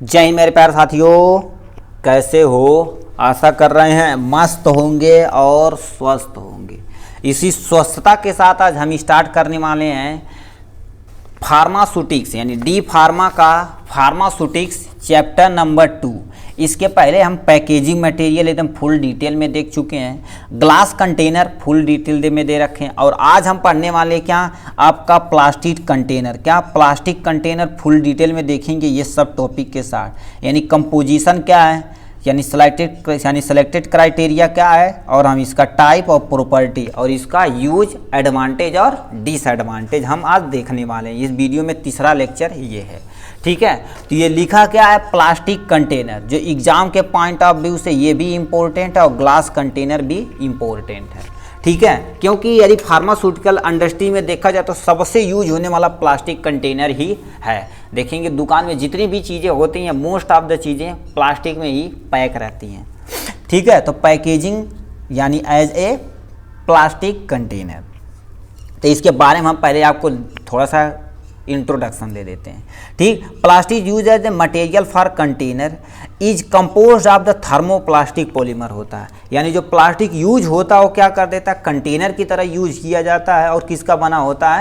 जय हिंद मेरे प्यारे साथियों, कैसे हो? आशा कर रहे हैं मस्त होंगे और स्वस्थ होंगे। इसी स्वस्थता के साथ आज हम स्टार्ट करने वाले हैं फार्मास्यूटिक्स यानी डी फार्मा का फार्मास्यूटिक्स चैप्टर नंबर 2। इसके पहले हम पैकेजिंग मटेरियल एकदम फुल डिटेल में देख चुके हैं, ग्लास कंटेनर फुल डिटेल में दे रखे हैं, और आज हम पढ़ने वाले क्या आपका प्लास्टिक कंटेनर। क्या प्लास्टिक कंटेनर फुल डिटेल में देखेंगे ये सब टॉपिक के साथ। यानी कंपोजिशन क्या है, यानी सेलेक्टेड क्राइटेरिया क्या है, और हम इसका टाइप और प्रॉपर्टी और इसका यूज, एडवांटेज और डिसएडवांटेज हम आज देखने वाले हैं। इस वीडियो में तीसरा लेक्चर ये है, ठीक है। तो ये लिखा क्या है, प्लास्टिक कंटेनर, जो एग्जाम के पॉइंट ऑफ व्यू से ये भी इम्पोर्टेंट है और ग्लास कंटेनर भी इम्पोर्टेंट है, ठीक है। क्योंकि यदि फार्मास्यूटिकल इंडस्ट्री में देखा जाए तो सबसे यूज होने वाला प्लास्टिक कंटेनर ही है। देखेंगे दुकान में जितनी भी चीज़ें होती हैं मोस्ट ऑफ द चीज़ें प्लास्टिक में ही पैक रहती हैं, ठीक है। तो पैकेजिंग यानी एज ए प्लास्टिक कंटेनर, तो इसके बारे में हम पहले आपको थोड़ा सा इंट्रोडक्शन दे देते हैं, ठीक। Plastic use as a material for container is compose of the thermoplastic polymer होता है। यानी जो प्लास्टिक यूज होता है वो क्या कर देता है, कंटेनर की तरह यूज किया जाता है। और किसका बना होता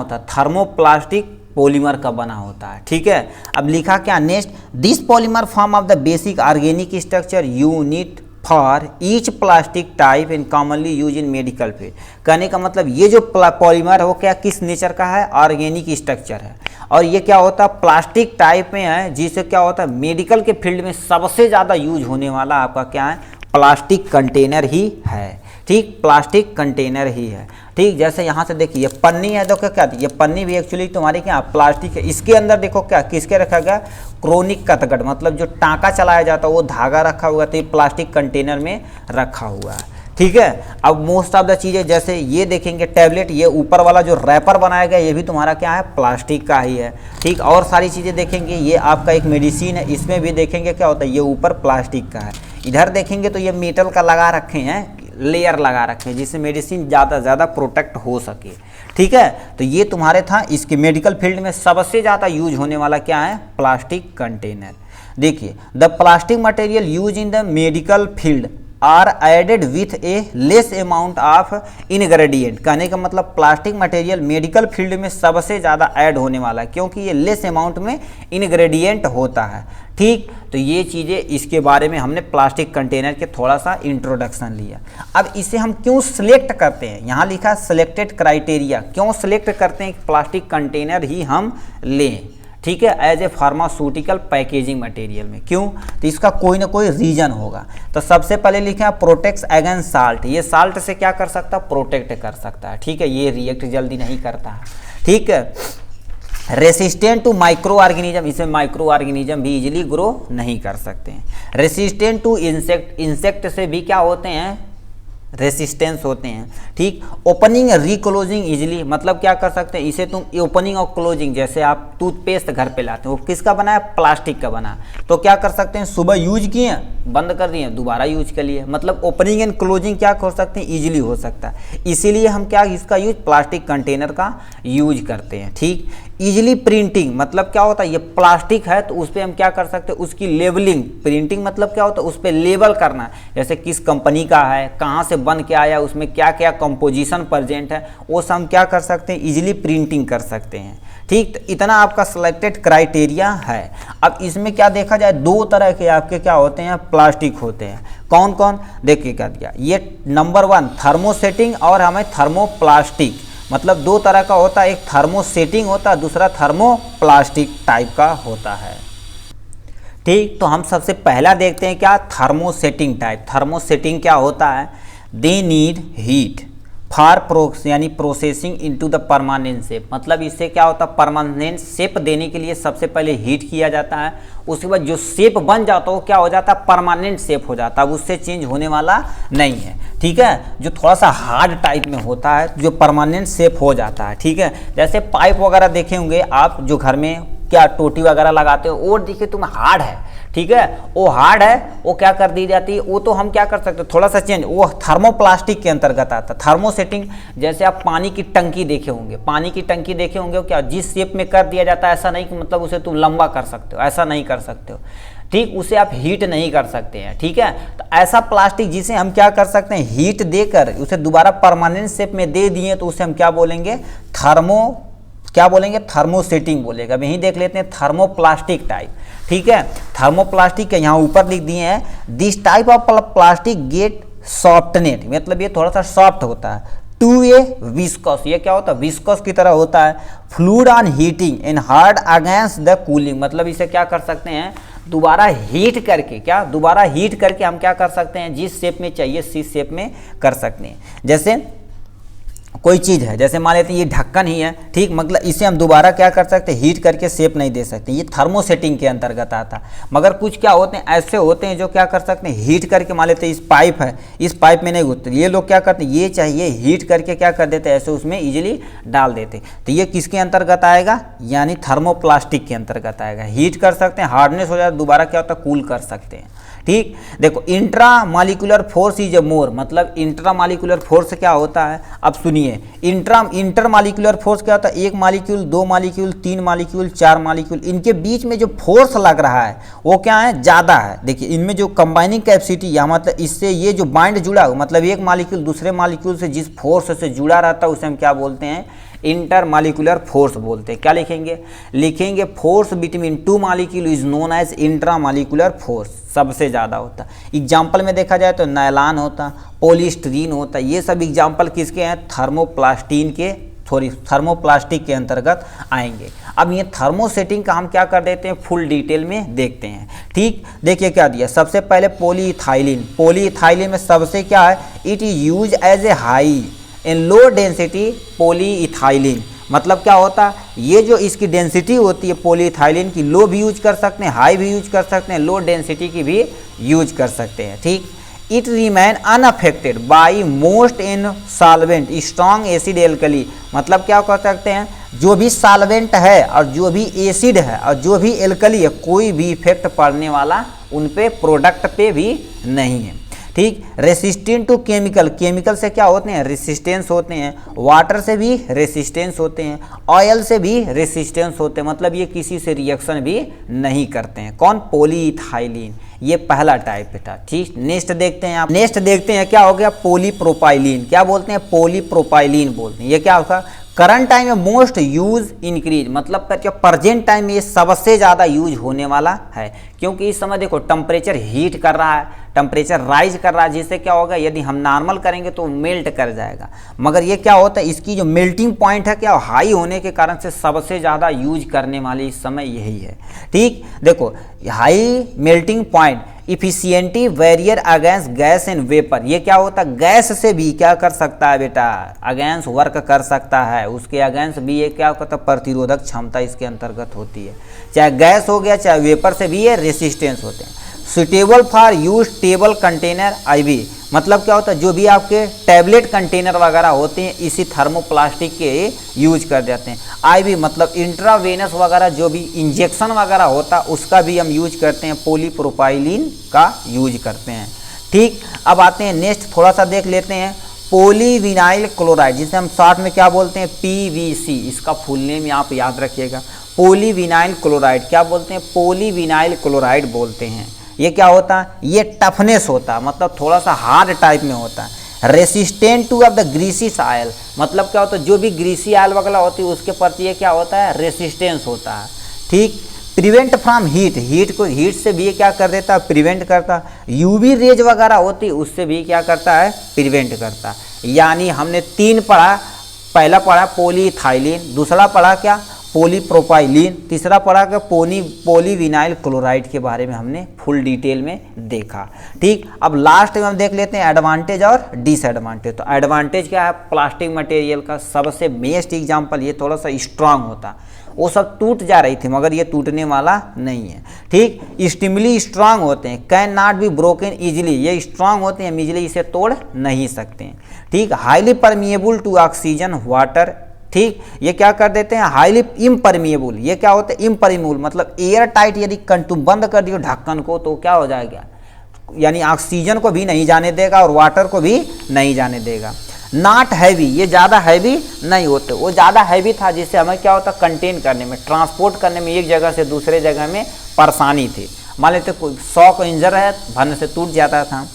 है, थर्मोप्लास्टिक पॉलीमर का बना होता है, ठीक है। अब लिखा क्या next, this polymer form of the basic organic structure unit for each plastic type in commonly use in medical field. कहने का मतलब ये जो पॉलीमर है वो क्या किस नेचर का है, ऑर्गेनिक स्ट्रक्चर है, और ये क्या होता है प्लास्टिक टाइप में है, जिससे क्या होता है मेडिकल के फील्ड में सबसे ज़्यादा यूज होने वाला आपका क्या है, प्लास्टिक कंटेनर ही है, ठीक। प्लास्टिक कंटेनर ही है, ठीक। जैसे यहाँ से देखिए पन्नी है, तो क्या ये पन्नी भी एक्चुअली तुम्हारी क्या प्लास्टिक है। इसके अंदर देखो क्या किसके रखा गया, क्रोनिक कतगढ़, मतलब जो टाँका चलाया जाता है वो धागा रखा हुआ, तो ये प्लास्टिक कंटेनर में रखा हुआ है, ठीक है। अब मोस्ट ऑफ द चीज़ें जैसे ये देखेंगे टैबलेट, ये ऊपर वाला जो रैपर बनाया गया ये भी तुम्हारा क्या है, प्लास्टिक का ही है, ठीक। और सारी चीज़ें देखेंगे, ये आपका एक मेडिसिन है, इसमें भी देखेंगे क्या होता है, ये ऊपर प्लास्टिक का है। इधर देखेंगे तो ये मेटल का लगा रखे हैं, लेयर लगा रखे हैं, जिससे मेडिसिन ज़्यादा से ज़्यादा प्रोटेक्ट हो सके, ठीक है। तो ये तुम्हारे था, इसके मेडिकल फील्ड में सबसे ज़्यादा यूज होने वाला क्या है, प्लास्टिक कंटेनर। देखिए the plastic material use in the medical field are added with a less amount of ingredient. कहने का मतलब प्लास्टिक मटेरियल मेडिकल फील्ड में सबसे ज़्यादा ऐड होने वाला है, क्योंकि ये लेस अमाउंट में इनग्रेडिएंट होता है, ठीक। तो ये चीज़ें इसके बारे में हमने प्लास्टिक कंटेनर के थोड़ा सा इंट्रोडक्शन लिया। अब इसे हम क्यों सिलेक्ट करते हैं, यहाँ लिखा सिलेक्टेड क्राइटेरिया, क्यों सिलेक्ट करते हैं प्लास्टिक कंटेनर ही हम लें, ठीक है, as a pharmaceutical packaging material में। क्यों, तो इसका कोई ना कोई रीजन होगा। तो सबसे पहले लिखे हैं प्रोटेक्ट्स अगेंस्ट साल्ट। ये साल्ट से क्या कर सकता है, प्रोटेक्ट कर सकता है, ठीक है। ये रिएक्ट जल्दी नहीं करता है, ठीक है। रेसिस्टेंट टू माइक्रो ऑर्गेनिज्म, इसमें माइक्रो ऑर्गेनिज्म भी इजीली ग्रो नहीं कर सकते हैं। रेसिस्टेंट टू इंसेक्ट, इंसेक्ट से भी क्या होते हैं, रेसिस्टेंस होते हैं, ठीक। ओपनिंग रिक्लोजिंग इजीली, मतलब क्या कर सकते हैं, इसे तुम ओपनिंग और क्लोजिंग, जैसे आप टूथपेस्ट घर पे लाते हो वो किसका बना है, प्लास्टिक का बना, तो क्या कर सकते हैं, सुबह यूज किए बंद कर दिए दोबारा यूज कर लिए, मतलब ओपनिंग एंड क्लोजिंग क्या कर सकते हैं, इजीली हो सकता है। इसीलिए हम क्या इसका यूज प्लास्टिक कंटेनर का यूज करते हैं, ठीक। इजीली प्रिंटिंग, मतलब क्या होता है, ये प्लास्टिक है तो उस पर हम क्या कर सकते हैं, उसकी लेबलिंग, प्रिंटिंग मतलब क्या होता है, उस पर लेबल करना, जैसे किस कंपनी का है, कहाँ से बन के आया, उसमें क्या क्या कंपोजिशन प्रेजेंट है, वो सब हम क्या कर सकते हैं, इजीली प्रिंटिंग कर सकते हैं, ठीक। तो इतना आपका सिलेक्टेड क्राइटेरिया है। अब इसमें क्या देखा जाए, दो तरह के आपके क्या होते हैं, प्लास्टिक होते हैं। कौन कौन, देखिए क्या दिया, ये नंबर 1 थर्मोसेटिंग और हमें थर्मोप्लास्टिक, मतलब दो तरह का होता है, एक थर्मोसेटिंग होता है, दूसरा थर्मोप्लास्टिक टाइप का होता है, ठीक। तो हम सबसे पहला देखते हैं क्या, थर्मोसेटिंग टाइप। थर्मोसेटिंग क्या होता है, दे नीड हीट फॉर यानी processing into the permanent shape, मतलब इससे क्या होता है, परमानेंट शेप देने के लिए सबसे पहले हीट किया जाता है, उसके बाद जो शेप बन जाता है वो क्या हो जाता है, परमानेंट शेप हो जाता है, उससे चेंज होने वाला नहीं है, ठीक है। जो थोड़ा सा हार्ड टाइप में होता है, जो परमानेंट शेप हो जाता है, ठीक है। जैसे पाइप वगैरह देखे होंगे आप, जो घर में क्या टोटी वगैरह लगाते हो, और देखिए तुम हार्ड है, ठीक है, वो हार्ड है, वो क्या कर दी जाती है, वो तो हम क्या कर सकते हैं थोड़ा सा चेंज, वो थर्मोप्लास्टिक के अंतर्गत आता है। थर्मोसेटिंग, जैसे आप पानी की टंकी देखे होंगे, पानी की टंकी देखे होंगे, क्या जिस शेप में कर दिया जाता है, ऐसा नहीं कि मतलब उसे तुम लंबा कर सकते हो, ऐसा नहीं कर सकते हो, ठीक, उसे आप हीट नहीं कर सकते हैं, ठीक है। तो ऐसा प्लास्टिक जिसे हम क्या कर सकते हैं, हीट देकर उसे दोबारा परमानेंट शेप में दे दिए, तो उसे हम क्या बोलेंगे, थर्मोसेटिंग बोलेगा। अब यहीं देख लेते हैं थर्मोप्लास्टिक टाइप, ठीक है। थर्मोप्लास्टिक के यहाँ ऊपर लिख दिए हैं, this type of plastic get softened, मतलब ये थोड़ा सा सॉफ्ट होता है, टू ए विस्कस, ये क्या होता है, विस्कस की तरह होता है, fluid on heating and hard against the cooling, मतलब इसे क्या कर सकते हैं, दोबारा हीट करके, क्या दोबारा हीट करके हम क्या कर सकते हैं, जिस शेप में चाहिए इस शेप में कर सकते हैं। जैसे कोई चीज़ है, जैसे मान लेते हैं ये ढक्कन ही है, ठीक, मतलब इसे हम दोबारा क्या कर सकते हैं, हीट करके शेप नहीं दे सकते, ये थर्मोसेटिंग के अंतर्गत आता है। मगर कुछ क्या होते हैं, ऐसे होते हैं जो क्या कर सकते हैं, हीट करके, मान लेते हैं इस पाइप है, इस पाइप में नहीं होते, ये लोग क्या करते हैं, ये चाहिए हीट करके क्या कर देते हैं, ऐसे उसमें इजीली डाल देते। तो ये किसके अंतर्गत आएगा, यानी थर्मोप्लास्टिक के अंतर्गत आएगा। हीट कर सकते हैं, हार्डनेस हो जाए, दोबारा क्या होता है, कूल कर सकते हैं, ठीक। देखो intra molecular force is a more, मतलब इंट्रा मालिकुलर फोर्स क्या होता है, अब सुनिए, इंटर मालिकुलर फोर्स क्या होता है, एक मालिक्यूल, दो मालिक्यूल, तीन मालिक्यूल, चार मालिक्यूल, इनके बीच में जो फोर्स लग रहा है वो क्या है, ज़्यादा है। देखिए इनमें जो कंबाइनिंग कैपेसिटी या मतलब इससे ये जो बाइंड जुड़ा हो, मतलब एक मालिक्यूल दूसरे मालिक्यूल से जिस फोर्स से जुड़ा रहता है उसे हम क्या बोलते हैं, इंटर मालिकुलर फोर्स बोलते हैं। क्या लिखेंगे force between two molecule is known as intra molecular force, सबसे ज़्यादा होता है। एग्जाम्पल में देखा जाए तो नायलॉन होता, पॉलीस्टीरीन होता, ये सब एग्जाम्पल किसके हैं, थर्मोप्लास्टिक के अंतर्गत आएंगे। अब ये थर्मोसेटिंग का हम क्या कर देते हैं, फुल डिटेल में देखते हैं, ठीक। देखिए क्या दिया, सबसे पहले पॉलीइथाइलिन में सबसे क्या है, it is use as a high in low density polyethylene, मतलब क्या होता है, ये जो इसकी डेंसिटी होती है पॉलीइथाइलिन की, लो भी यूज कर सकते हैं, हाई भी यूज कर सकते हैं, लो डेंसिटी की भी यूज कर सकते हैं, ठीक। It remain unaffected by most in solvent strong acid alkali, मतलब क्या कर सकते हैं, जो भी सॉल्वेंट है और जो भी एसिड है और जो भी एल्कली है, कोई भी इफेक्ट पड़ने वाला उन पे प्रोडक्ट पे भी नहीं है, ठीक। रेसिस्टेंट टू केमिकल से क्या होते हैं, रेसिस्टेंस होते हैं, वाटर से भी रेसिस्टेंस होते हैं, ऑयल से भी रेसिस्टेंस होते हैं, मतलब ये किसी से रिएक्शन भी नहीं करते हैं। कौन, पॉलीइथाइलिन, ये पहला टाइप था, ठीक। नेक्स्ट देखते हैं आप, क्या हो गया, पॉलीप्रोपाइलिन, क्या बोलते हैं, पॉलीप्रोपाइलिन बोलते हैं। ये क्या होगा, करंट टाइम में मोस्ट यूज इंक्रीज, मतलब करके प्रेजेंट टाइम में ये सबसे ज़्यादा यूज होने वाला है, क्योंकि इस समय देखो टेम्परेचर हीट कर रहा है, टेम्परेचर राइज कर रहा है, जिससे क्या होगा, यदि हम नॉर्मल करेंगे तो मेल्ट कर जाएगा, मगर ये क्या होता है, इसकी जो मेल्टिंग पॉइंट है क्या हाई होने के कारण से सबसे ज़्यादा यूज करने वाली इस समय यही है, ठीक। देखो high melting point, efficient barrier against gas and vapour, ये क्या होता है, गैस से भी क्या कर सकता है बेटा, अगेंस्ट वर्क कर सकता है, उसके अगेंस्ट भी ये क्या होता है, प्रतिरोधक क्षमता इसके अंतर्गत होती है, चाहे गैस हो गया चाहे वेपर से भी ये रेसिस्टेंस होते हैं। Suitable for use table container IV, मतलब क्या होता है, जो भी आपके टैबलेट कंटेनर वगैरह होते हैं इसी थर्मोप्लास्टिक के यूज कर देते हैं। IV मतलब इंट्रावेनस वगैरह जो भी इंजेक्शन वगैरह होता है उसका भी हम यूज करते हैं, पॉलीप्रोपाइलिन का यूज करते हैं, ठीक। अब आते हैं नेक्स्ट, थोड़ा सा देख लेते हैं पॉलीविनाइल क्लोराइड, जिसे हम शॉर्ट में क्या बोलते हैं, PVC, इसका फुल नेम आप याद रखिएगा, पॉलीविनाइल क्लोराइड। क्या बोलते हैं, पॉलीविनाइल क्लोराइड बोलते हैं। ये क्या होता है, ये टफनेस होता है, मतलब थोड़ा सा हार्ड टाइप में होता है। Resistant two of the greasy oil, मतलब क्या होता है, जो भी ग्रीसी ऑयल वगैरह होती है उसके प्रति ये क्या होता है, रेसिस्टेंस होता है, ठीक। प्रिवेंट फ्रॉम हीट को हीट से भी ये क्या कर देता है, प्रिवेंट करता है। UV रेज वगैरह होती है उससे भी क्या करता है, प्रिवेंट करता है। यानी हमने 3 पढ़ा, पहला पढ़ा पॉलीइथाइलिन, दूसरा पढ़ा क्या, पॉलीप्रोपाइलिन, तीसरा पढ़ा कि पॉलीविनाइल क्लोराइड के बारे में हमने फुल डिटेल में देखा, ठीक। अब लास्ट में हम देख लेते हैं एडवांटेज और डिसएडवांटेज। तो एडवांटेज क्या है, प्लास्टिक मटेरियल का सबसे बेस्ट एग्जांपल, ये थोड़ा सा स्ट्रांग होता, वो सब टूट जा रही थी मगर ये टूटने वाला नहीं है, ठीक। स्टिमली स्ट्रांग होते हैं, can not be broken easily, ये स्ट्रांग होते हैं, हम इजीली इसे तोड़ नहीं सकते हैं, ठीक। Highly permeable to oxygen water ठीक, ये क्या कर देते हैं हाईली इम्परमिएबल, ये क्या होता है इम्परमिएबल, मतलब एयर टाइट, यदि तुम बंद कर दियो ढक्कन को तो क्या हो जाएगा, यानी ऑक्सीजन को भी नहीं जाने देगा और वाटर को भी नहीं जाने देगा। नॉट हैवी, ये ज़्यादा हैवी नहीं होते, वो ज़्यादा हैवी था जिससे हमें क्या होता कंटेन करने में, ट्रांसपोर्ट करने में, एक जगह से दूसरे जगह में परेशानी थी। मान लेते कोई 100 को इंजर है, भरने से टूट जाता था।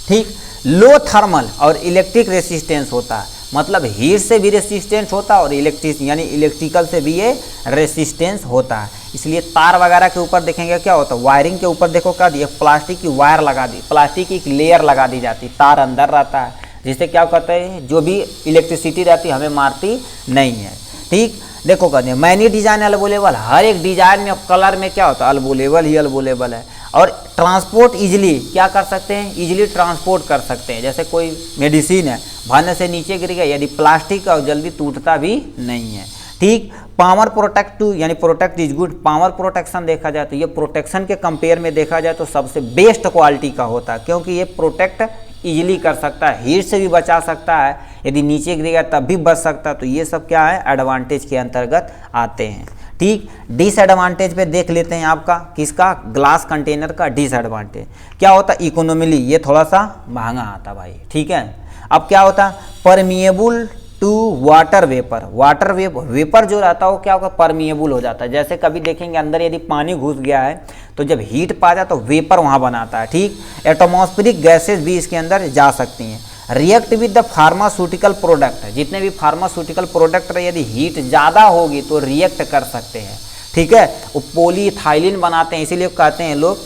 ठीक, लो थर्मल और इलेक्ट्रिक रेसिस्टेंस होता है, मतलब हीट से भी रेसिस्टेंस होता है और इलेक्ट्रिक यानी इलेक्ट्रिकल से भी ये रेसिस्टेंस होता है। इसलिए तार वगैरह के ऊपर देखेंगे क्या होता है, वायरिंग के ऊपर देखो क्या दिया, प्लास्टिक की वायर लगा दी, प्लास्टिक की एक लेयर लगा दी जाती, तार अंदर रहता है, जिससे क्या कहते हैं जो भी इलेक्ट्रिसिटी रहती है हमें मारती नहीं है। ठीक, देखो कहते हैं मैनी डिजाइन अवेलेबल, हर एक डिजाइन में कलर में क्या होता है अवेलेबल ही अवेलेबल है। और ट्रांसपोर्ट इजीली क्या कर सकते हैं, इजीली ट्रांसपोर्ट कर सकते हैं। जैसे कोई मेडिसिन है, भरने से नीचे गिर गया, यदि प्लास्टिक का जल्दी टूटता भी नहीं है। ठीक, पावर प्रोटेक्टिव यानी protect is good, power protection देखा जाए तो ये प्रोटेक्शन के कंपेयर में देखा जाए तो सबसे बेस्ट क्वालिटी का होता है, क्योंकि ये प्रोटेक्ट इजीली कर सकता है, हीट से भी बचा सकता है, यदि नीचे गिरेगा तब भी बच सकता है। तो ये सब क्या है एडवांटेज के अंतर्गत आते हैं। ठीक, डिसएडवांटेज पे देख लेते हैं आपका किसका, ग्लास कंटेनर का डिसएडवांटेज क्या होता है, इकोनॉमिली ये थोड़ा सा महंगा आता भाई। ठीक है, अब क्या होता है permeable to water vapour, water vapour जो रहता है वो क्या होगा परमिएबल हो जाता है। जैसे कभी देखेंगे अंदर यदि पानी घुस गया है तो जब हीट पा जाता तो वेपर वहाँ बनाता है। ठीक, एटमॉस्फेरिक गैसेज भी इसके अंदर जा सकती हैं। React with the pharmaceutical product, जितने भी फार्मास्यूटिकल प्रोडक्ट रहे यदि हीट ज़्यादा होगी तो रिएक्ट कर सकते हैं। ठीक है, वो पॉलीइथाइलिन बनाते हैं, इसीलिए कहते हैं लोग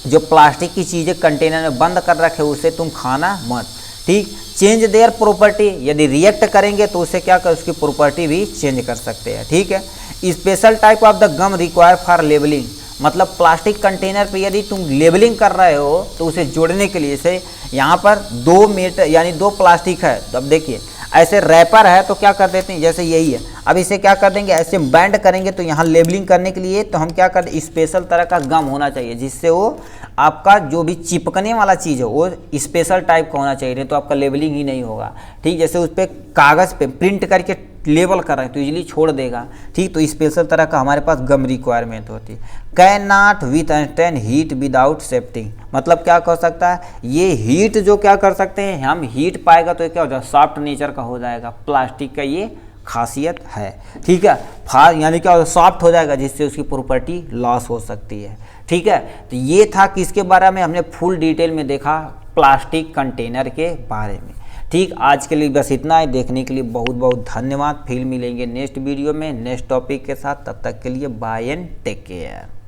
जो प्लास्टिक की चीज़ें कंटेनर में बंद कर रखे उसे तुम खाना मत। ठीक, चेंज देयर प्रॉपर्टी, यदि रिएक्ट करेंगे तो उसे क्या कर उसकी प्रॉपर्टी भी चेंज कर सकते हैं। ठीक है, special type of the gum require for labelling, मतलब प्लास्टिक कंटेनर पे यदि तुम लेबलिंग कर रहे हो तो उसे जोड़ने के लिए से यहाँ पर 2 मीटर यानी 2 प्लास्टिक है, तो अब देखिए ऐसे रैपर है तो क्या कर देते हैं जैसे यही है, अब इसे क्या कर देंगे ऐसे बैंड करेंगे तो यहाँ लेबलिंग करने के लिए तो हम क्या कर स्पेशल तरह का गम होना चाहिए जिससे वो आपका जो भी चिपकने वाला चीज़ है वो स्पेशल टाइप का होना चाहिए, नहीं तो आपका लेबलिंग ही नहीं होगा। ठीक, जैसे उस पर कागज़ पे प्रिंट करके लेबल कर रहे हैं तो इजीली छोड़ देगा। ठीक, तो स्पेशल तरह का हमारे पास गम रिक्वायरमेंट होती है। Can not withstand heat without safety, मतलब क्या कर सकता है ये हीट जो क्या कर सकते हैं हम हीट पाएगा तो ये क्या हो जाएगा सॉफ्ट नेचर का हो जाएगा, प्लास्टिक का ये खासियत है। ठीक है, यानी क्या हो सॉफ्ट हो जाएगा जिससे उसकी प्रॉपर्टी लॉस हो सकती है। ठीक है, तो ये था किसके बारे में हमने फुल डिटेल में देखा प्लास्टिक कंटेनर के बारे में। ठीक, आज के लिए बस इतना ही, देखने के लिए बहुत बहुत धन्यवाद। फिर मिलेंगे नेक्स्ट वीडियो में नेक्स्ट टॉपिक के साथ, तब तक के लिए बाय एंड टेक केयर।